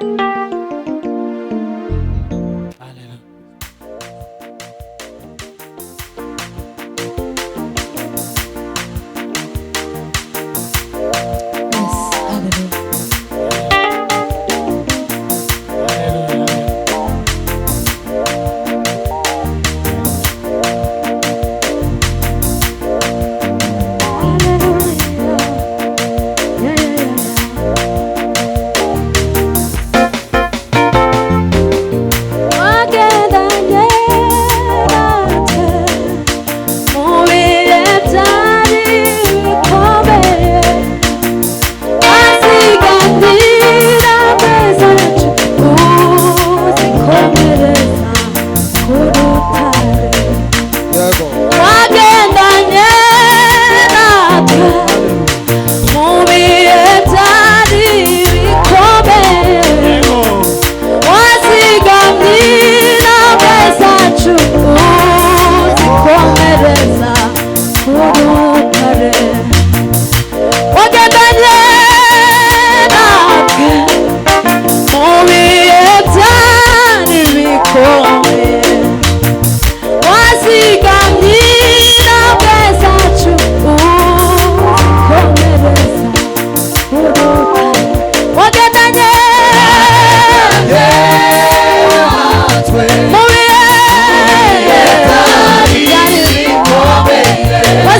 What's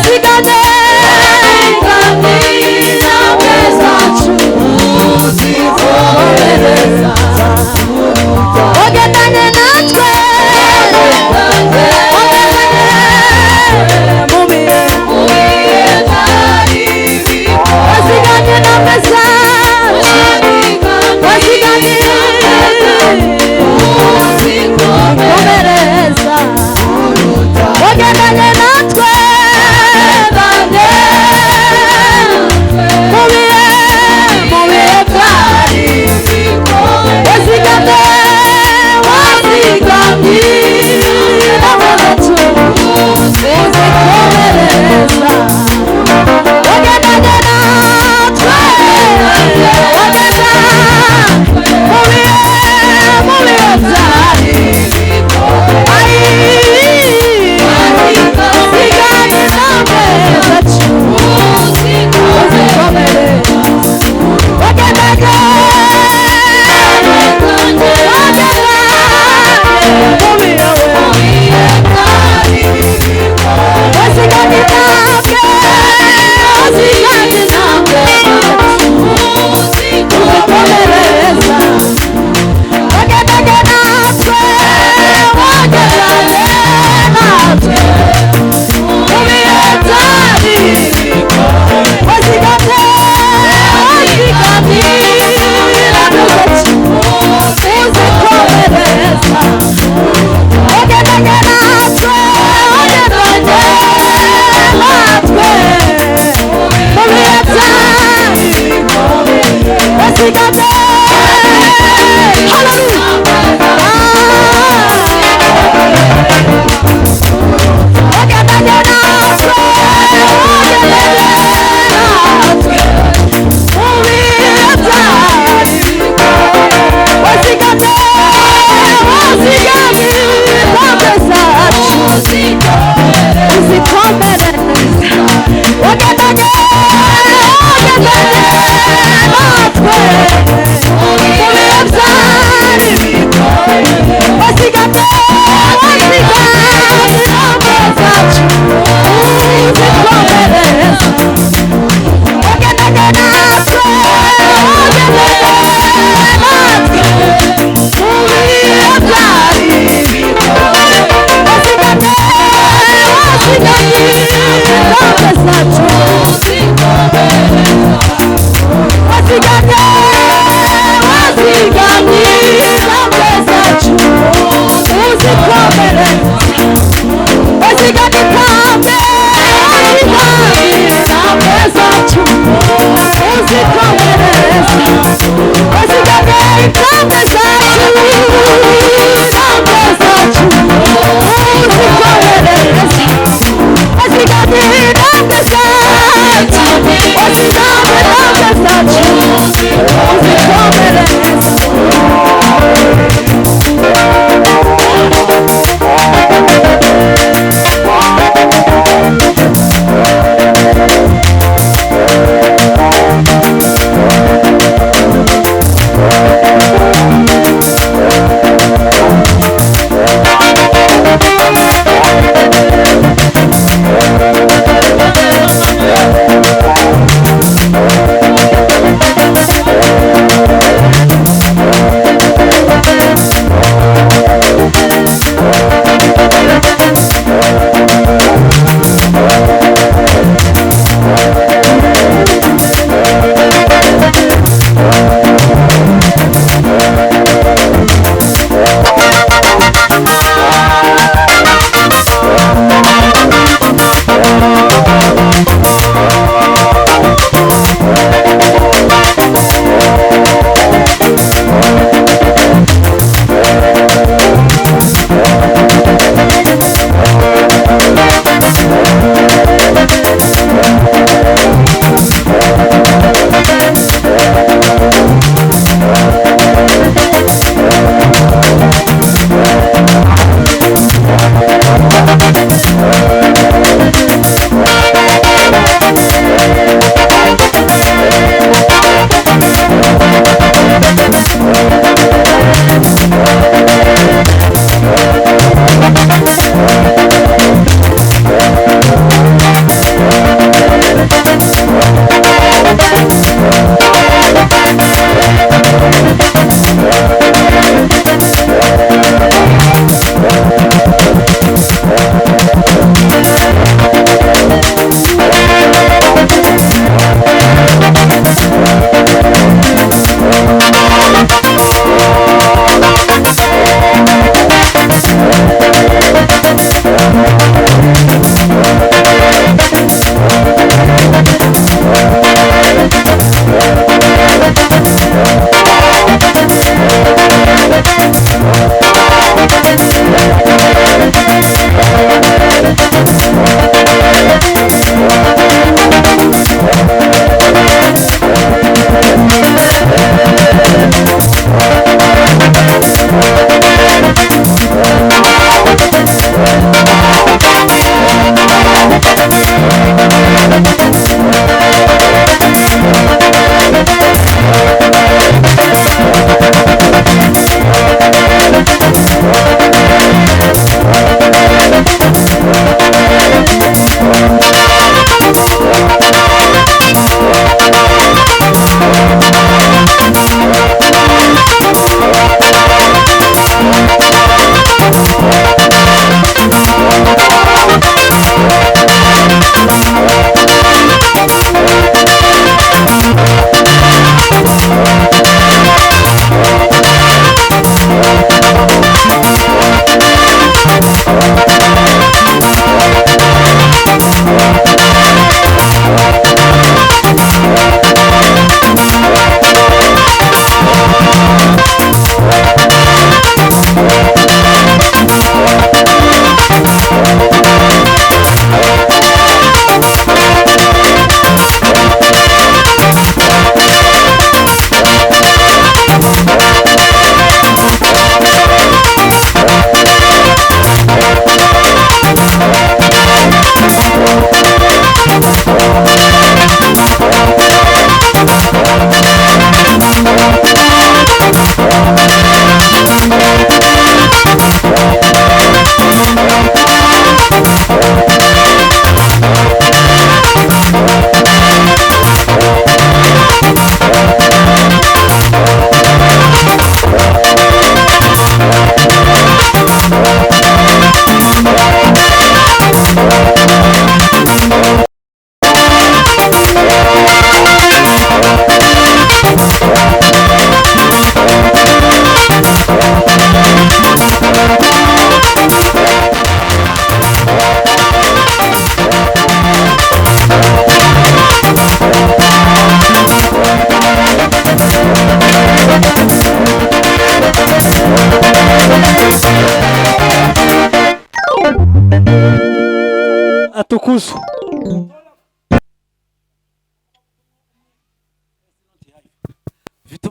he got there?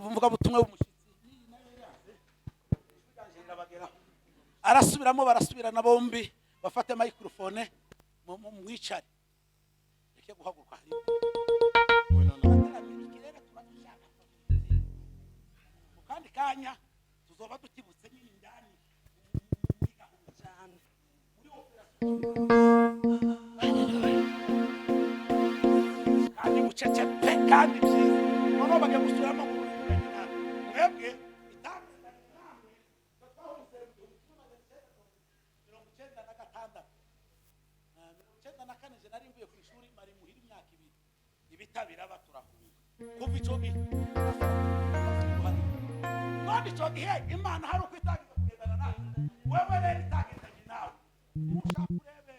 umvuga butumwe w'umushitsi arasubiramo barasubirana bombi bafate microphone mwicare reke guhaguruka hari kandi kanya tuzoba dutibutse n'indani cyane muri kandi mucece pe kandi byiza noneho bagiye gusubiramo mwebwe nari mvuye ku ishuri mari muhira imyaka ibiri ibitabira baturahuye kuva ico gihe none ico gihe Imana hari uko itagize kugendana nawe wewe rero itagendanye nawe ushaka urebe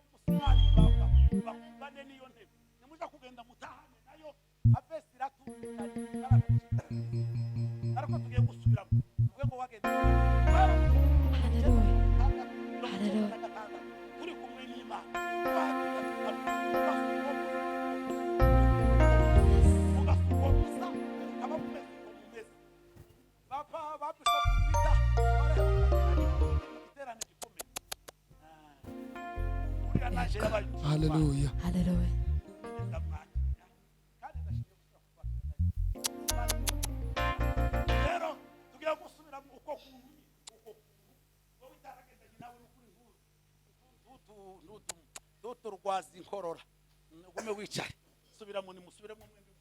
umusimani bakubane niyo ntebe nimuja kugenda mutahane nayo avesi ratumvikanye ariko tugiye gusubiramo ubwo ngo wagenda uri kumwe n'Imana Hallelujah. Hallelujah. Turwaza inkorora ugume wicaye subiramo ni musubiremo mwembi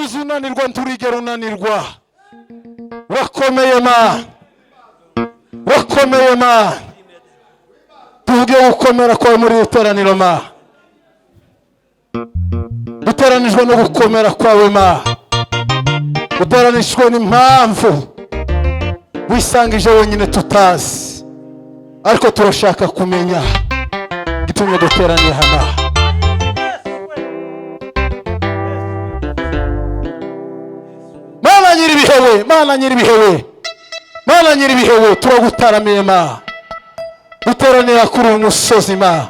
uzi unanirwa nturigera unanirwa. Wakomeye Mana, wakomeye Mana. Tuvuge gukomera kwawe muri iteraniro Mana. Duteranijwe no gukomera kwawe Mana. Duteranijwe n'impamvu wisangije wenyine tutazi, ariko turashaka kumenya gitumye duteraniye hano. Mana nyiribihewe, Mana nyiribihewe, Mana nyiribihewe, turagutaramiye Mana. Duteranira kuri umusozi Mana.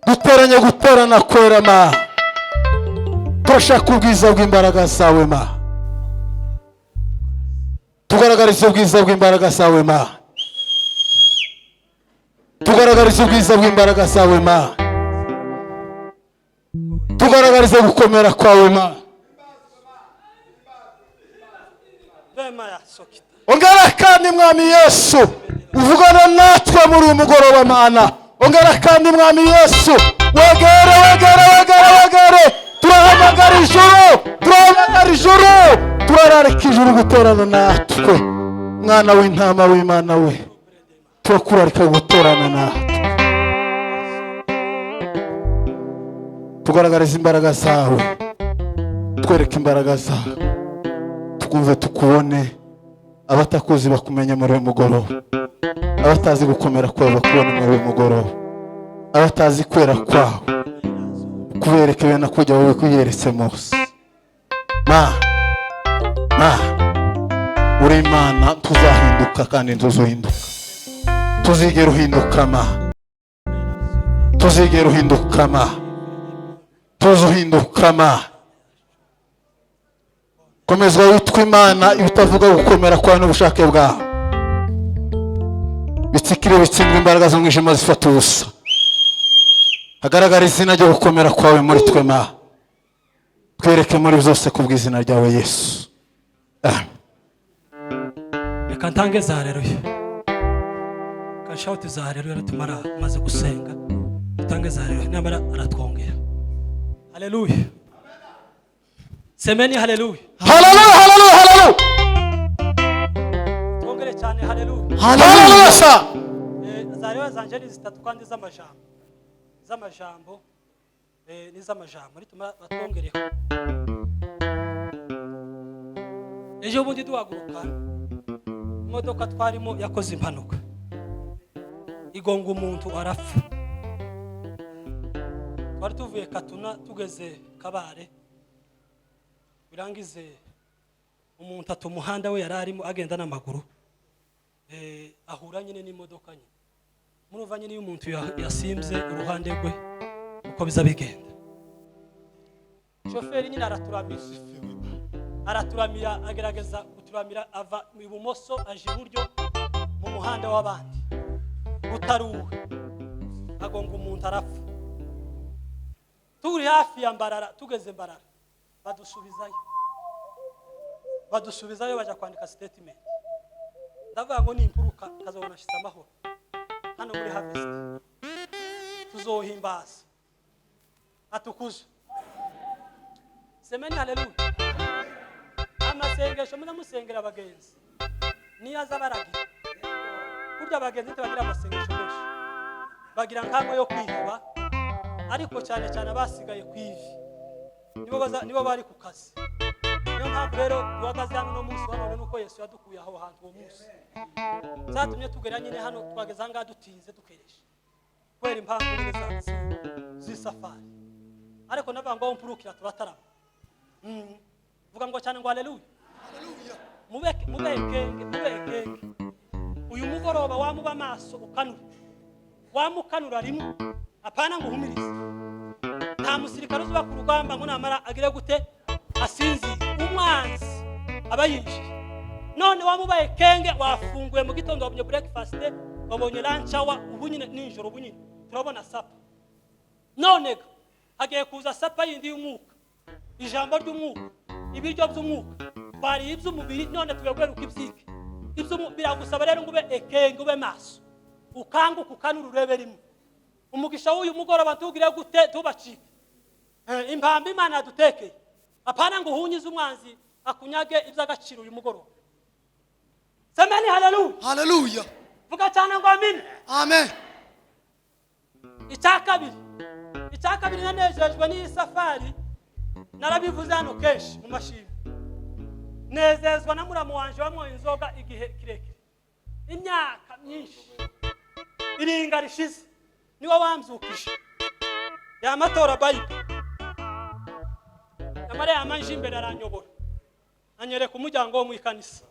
Duteranye guterana kwera Mana. Turashaka ubwiza bw'imbaraga zawe Mana. Tugaragariza ubwiza bw'imbaraga zawe Mana. Tugaragariza ubwiza bw'imbaraga zawe Mana. Tugaragariza gukomera kwawe Mana. Ongera kandi Mwami Yesu uvugana natwe muri uyu mugoroba Mana. Ongera kandi Mwami Yesu wegere wegere wegere wegere. Turahamagara ijuru, turahamagara ijuru, turararika ijuru guterana natwe. Mwana w'intama w'Imana we, turakurarika guterana natwe. Tugaragariza imbaraga zawe, twereke imbaraga zawe, tukumve tukubone. Abatakuzi bakumenya muri uyu mugoroba, abatazi gukomera kwawe bakubona muri uyu mugoroba, abatazi kwera kwawe kubereke bena kujya wowe kuyeretse Mose. Ma uri Imana, tuzahinduka kandi tuzuhinduka. Tuzigera uhinduka Ma, tuzigera uhinduka Ma, tuzuhinduka Ma. Komezwa witwa Imana ibitavuga gukomera kwawe n'ubushake bwawe. Bitsikire bitsindwe imbaraga z'umwijima zifata ubusa. Hagaragara izina ryo gukomera kwawe muri twe Ma. Twereke muri byose kubw'izina ryawe Yesu. Reka ntange za haleluya. Kashauti za haleluya ratumara maze gusenga. Ntange za haleluya namara aratwongera. Haleluya. Semeni haleluya. Haleluya, haleluya, haleluya. Twongere cyane haleluya. Haleluya sa. Za haleluya zanje ni zitatu kandi z'amajambo. Z'amajambo ni z'amajambo rituma batwongereho. Ejo bundi duhaguruka imodoka twarimo yakoze impanuka igonga umuntu arapfa. Twari tuvuye Katuna tugeze Kabare, birangize umuntu atumuhanda we yararimo agenda n'amaguru ahura nyine n'imodoka nyine. Muruva nyine y'umuntu yasimze uruhande rwe uko biza bigenda. Shoferi nyine araturamira agerageza guturamira ava mu ibumoso aje iburyo mu muhanda w'abandi utaruwe agonga umuntu arapfa. Turi hafi ya Mbarara, tugeze Mbarara badusubizayo baje kwandika statement. Ndavuga ngo ni impuruka kazobona shitsa amahoro hano muri harvest tuzohimbaza atukuze. Semeni haleluya. Amasengesho munamusengera abagenzi niyaza baragira kurya abagenzi bagira amasengesho menshi, bagira nkamwe yo kwiheba, ariko cyane cyane abasigaye kwivi nibo bari ku kazi. Niyo mpamvu rero duhagaze hano no munsi wa none nuko Yesu yadukuye aho hantu uwo munsi. Zatumye tugera nyine hano twageze ngaha dutinze dukeresha kwera impamvu nyine z'isafari, ariko navango mpurukira turatarama. Vuga ngo cyane ngo haleluya. Mubekenge uyu mugoroba wamuba maso wamukanura rimwe apana ngo humirize. Nta musirikare uzuba ku rugamba ngo namara agire gute asinzi umwanzi abayinjiye. None wamubaye kenge wafunguye mu gitondo wabonye breakfast, wabonye lunch hour, ubu nyine ninjoro ubu nyine turabona sapa. None hagiye kuza sapa yindi y'umwuka, ijambo ry'umwuka, ibiryo by'umwuka, bari iby'umubiri. None tugegweruka ibyiki ibyo biragusaba rero ngo ube ekenge ube maso ukanguka ukanura urebe rimwe. Umugisha w'uyu mugoroba tugire gute tubacike impamba Imana yadutekeye apana ngo uhunyize umwanzi akunyage iby'agaciro uyu mugoroba. Semeni haleluya. Haleluya. Vuga cyane ngo amen. Amen. Icyakabiri nanejejwe n'iyi safari, narabivuze hano kenshi mu mashini. Nezezwa na muramu wanje wanyoye inzoga igihe kirekire, imyaka myinshi iringa rishize, niwe wamzukije yamatora Bible yamare yamanje imbere aranyobora anyereka umuryango wo mu ikanisa.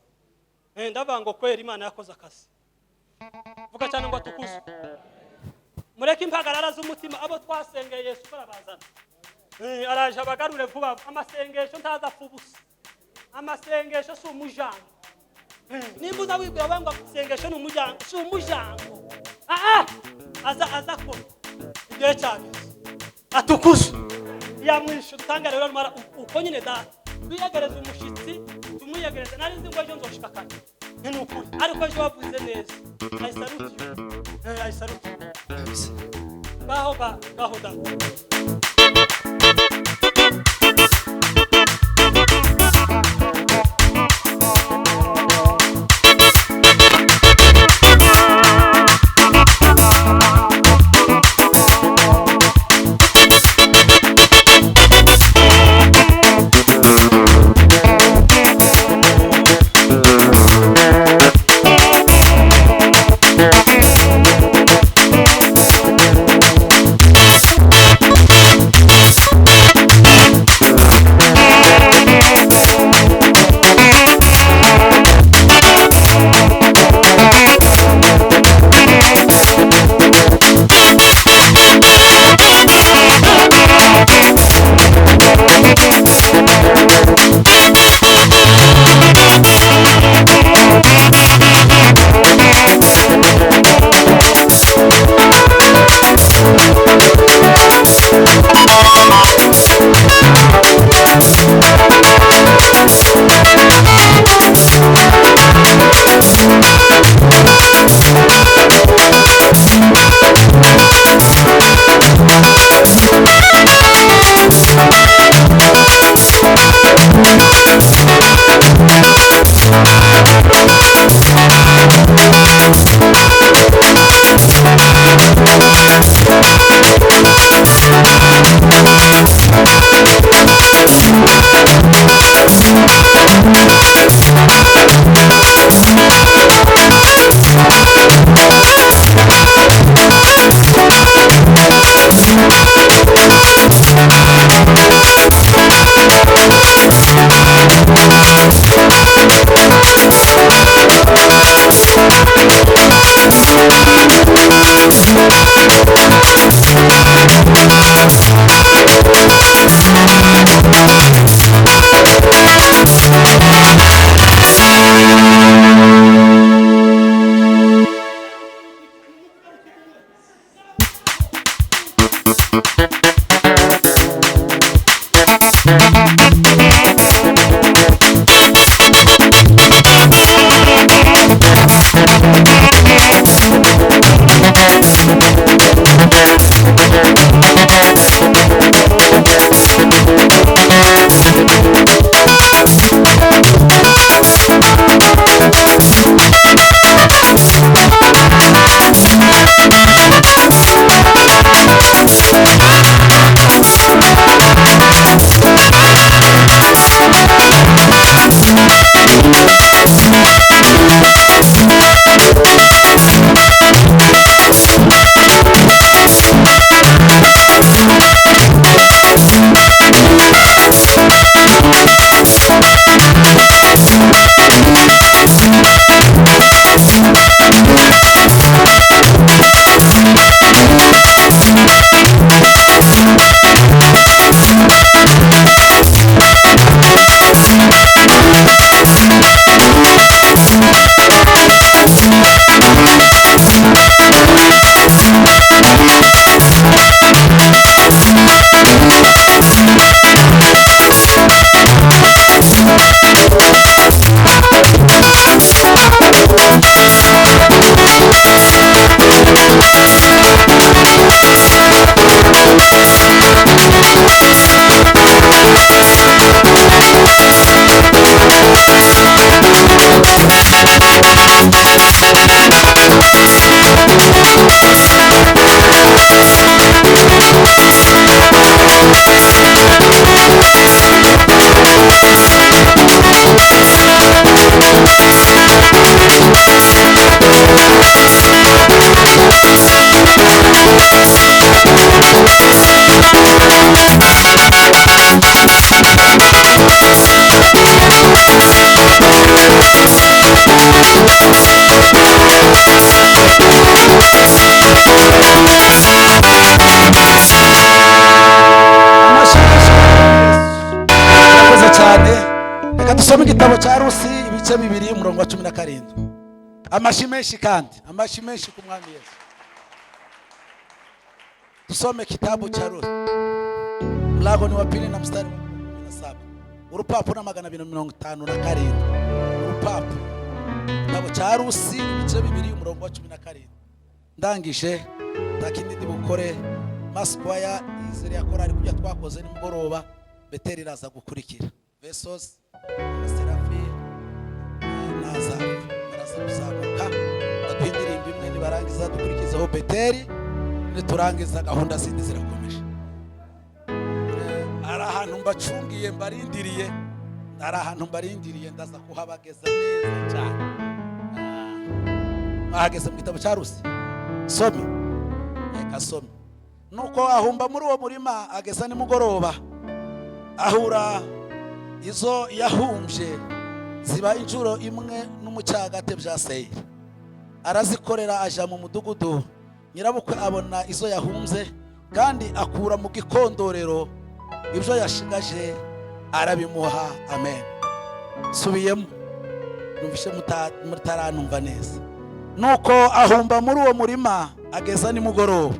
Ndavuga ngo kwera Imana yakoze akazi. Vuga cyane ngo atukuzwe. Mureke impagarara z'umutima abo twasengeye Yesu barabazana. Araje abagarure vuba. Amasengesho ntazapfa ubusa. Amasengesho si umujango. Nimbuza wibwira banga amasengesho ni umujango, si umujango. Aza ko igihe cyane atukuzwe. Yamwishu dutanga rero mara uko nyine da biyegereza umushitsi tumuyegereza nari nzi ngo ejo nzoshika kane n'ukuri ariko ejo wavuze neza. I salute you. I salute you. Gaho da. dusome igitabo cya Rusi ibice 2 umurongo wa 17. Amashi menshi kandi amashi menshi ku mwami Yesu. Tusome kitabu cha Rusi mlango ni wa 2 na mstari wa 17. Urupapuro na 257. Urupapuro igitabo cya Rusi ibice 2 umurongo wa 17. Ndangije takindi bukore maskwaya izere yakorari kujya twakoze nimugoroba Beteri raza gukurikira Vesos Serafi naza kuzamukaatuhindirimba imwe nibarangiza dukurikizaho Beteri niturangiza gahunda zindi zirakomeje. Ari ahantu mbacungiye mbarindiriye, ari ahantu mbarindiriye ndaza kuhabageza neza cyane. Ahageze mu gitabo cya Rusi some reka some. Nuko ahumba muri uwo murima ageza nimugoroba ahura izo yahumbye ziba injuro imwe n'umucyagate bya Seyiri. Arazikorera aja mu mudugudu, nyirabukwe abona izo yahumbye kandi akura mu gikondorero ibyo yashigaje arabimuha. Amen. Subiyemo numvishe mutaranumva neza. Nuko ahumba muri uwo murima ageza nimugoroba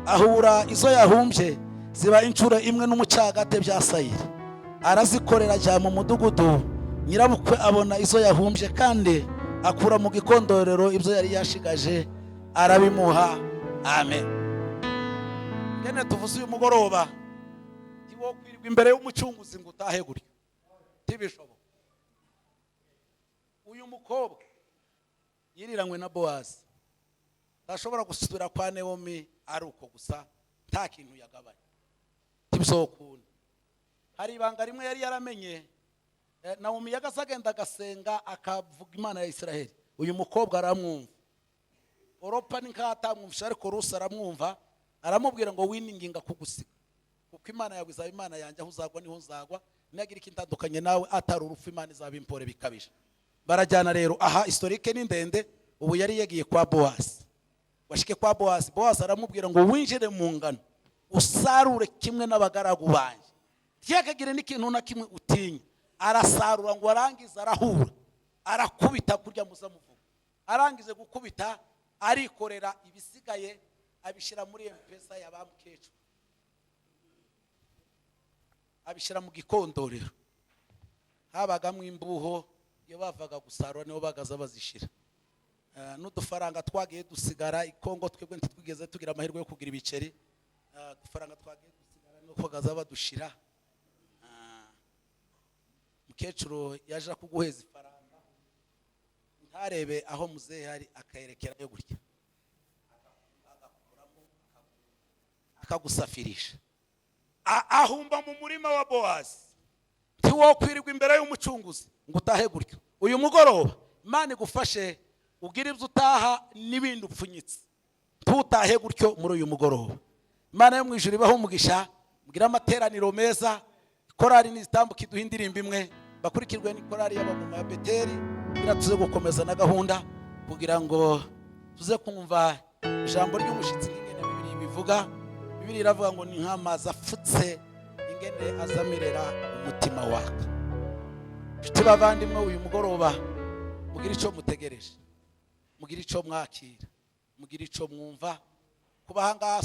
ahura izo yahumbye ziba inshuro imwe n'umucyagate bya Seyiri. Arazikorera ajya mu mudugudu, nyirabukwe abona izo yahumbye kandi akura mu gikondorero ibyo yari yashigaje arabimuha. Amen. Ngene tuvuze uyu mugoroba ndiwo kwirirwa imbere y'umucunguzi ngo utahe guri tibishoboka. Uyu mukobwa yiriranywe na Boazi tashobora gusubira kwa Naomi ari uko gusa nta kintu yagabanya tibisokunda. Hari ibanga rimwe yari yaramenye, Naomi yagasagenda gasenga akavuga Imana ya Israeli. Uyu mukobwa aramwumva, Oropa ninkatamwumvisha ariko Rusi aramwumva, aramubwira ngo wininginga kugusiga kuko Imana yawe izaba Imana yanjye, aho uzagwa niho uzagwa, nagira ikintandukanye nawe atari urupfu Imana izabimpore bikabije. Barajyana rero. Aha historique ni ndende. Ubu yari yagiye kwa Boazi, washike kwa Boazi. Boazi aramubwira ngo winjire mu ngano usarure kimwe n'abagaragu banje, ntiyakagire n'ikintu na kimwe utinya. Arasarura ngo arangiza arahura, arakubita kurya muzamuvuga. Arangize gukubita arikorera ibisigaye abishira muri empesa y'abamukecuru, abishira mu gikondorero. Habagamo imbuho iyo bavaga gusarura niho bagaza bazishira. N'udufaranga twagiye dusigara ikongo twebwe ntitwigeze tugira amahirwe yo kugira ibiceri. Dufaranga twagiye dusigara no bagaza badushira. Mukecuru yaje kuguheza ifaranga ntarebe aho muzehe hari akayerekera yo gutya akagusafirisha. Ahumba mu murima wa Boazi tiwo kwirirwa imbere y'umucunguzi ngo utahe gutyo. Uyu mugoroba Imana igufashe ugira ibyo utaha n'ibindi upfunyitse, tutahe gutyo muri uyu mugoroba. Imana yo mu ijuru ibaho umugisha, mugira amateraniro meza. Korari nizitambuka iduhindirimba imwe, bakurikirwe n'ikorari y'abamama ya Beteri, biratuze gukomeza na gahunda kugira ngo tuze kumva ijambo ry'umushitsi ingene Bibiliya bivuga. Bibiliya iravuga ngo ni nk'amazi afutse ingene azamirera umutima waka. Nshuti bavandimwe, uyu mugoroba mugira ico mutegereje, mugira ico mwakira, mugira ico mwumva. Kuba hangaha